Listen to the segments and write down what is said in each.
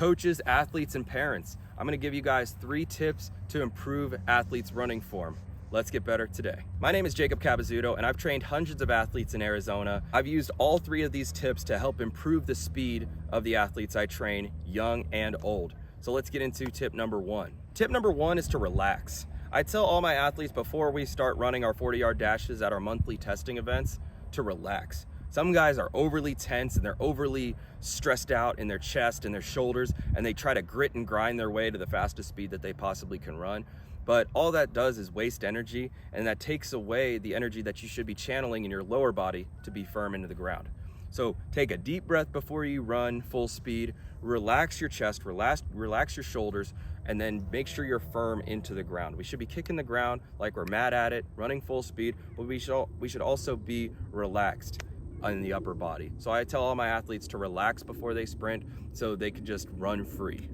Coaches, athletes, and parents, I'm gonna give you guys 3 tips to improve athletes' running form. Let's get better today. My name is Jacob Capizzuto, and I've trained hundreds of athletes in Arizona. I've used all 3 of these tips to help improve the speed of the athletes I train, young and old. So let's get into tip number 1. Tip number 1 is to relax. I tell all my athletes before we start running our 40-yard dashes at our monthly testing events to relax. Some guys are overly tense and they're overly stressed out in their chest and their shoulders, and they try to grit and grind their way to the fastest speed that they possibly can run. But all that does is waste energy, and that takes away the energy that you should be channeling in your lower body to be firm into the ground. So take a deep breath before you run full speed, relax your chest, relax your shoulders, and then make sure you're firm into the ground. We should be kicking the ground like we're mad at it, running full speed, but we should also be relaxed in the upper body. So I tell all my athletes to relax before they sprint so they can just run free.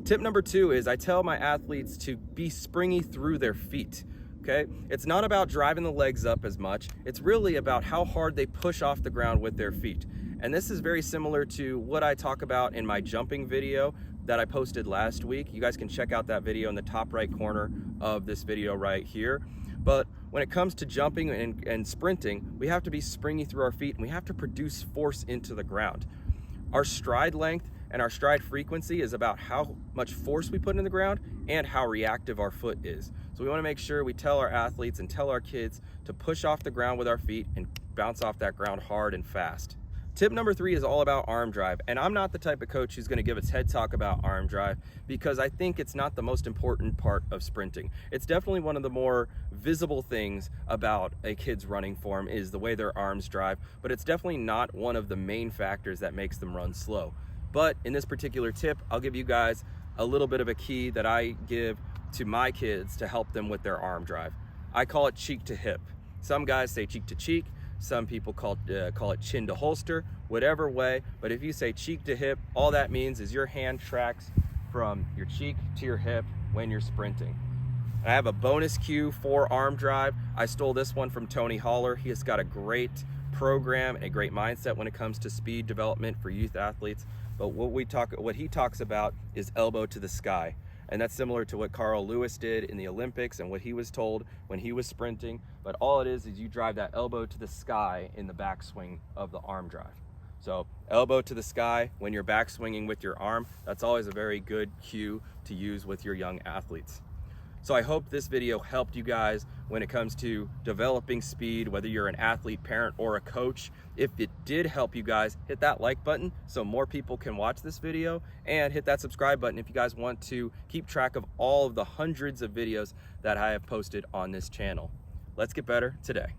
Tip number 2 is I tell my athletes to be springy through their feet. Okay, it's not about driving the legs up as much. It's really about how hard they push off the ground with their feet. And this is very similar to what I talk about in my jumping video that I posted last week. You guys can check out that video in the top right corner of this video right here. But when it comes to jumping and sprinting, we have to be springy through our feet, and we have to produce force into the ground. Our stride length and our stride frequency is about how much force we put in the ground and how reactive our foot is. So we want to make sure we tell our athletes and tell our kids to push off the ground with our feet and bounce off that ground hard and fast. Tip number 3 is all about arm drive, and I'm not the type of coach who's going to give a TED talk about arm drive because I think it's not the most important part of sprinting. It's definitely one of the more visible things about a kid's running form is the way their arms drive, but it's definitely not one of the main factors that makes them run slow. But in this particular tip, I'll give you guys a little bit of a key that I give to my kids to help them with their arm drive. I call it cheek to hip. Some guys say cheek to cheek. Some people call it chin to holster, whatever way. But if you say cheek to hip, all that means is your hand tracks from your cheek to your hip when you're sprinting. I have a bonus cue for arm drive. I stole this one from Tony Holler. He has got a great program and a great mindset when it comes to speed development for youth athletes. But what he talks about is elbow to the sky. And that's similar to what Carl Lewis did in the Olympics and what he was told when he was sprinting. But all it is you drive that elbow to the sky in the backswing of the arm drive. So elbow to the sky when you're backswinging with your arm, that's always a very good cue to use with your young athletes. So I hope this video helped you guys when it comes to developing speed, whether you're an athlete, parent, or a coach. If it did help you guys, hit that like button so more people can watch this video, and hit that subscribe button if you guys want to keep track of all of the hundreds of videos that I have posted on this channel. Let's get better today.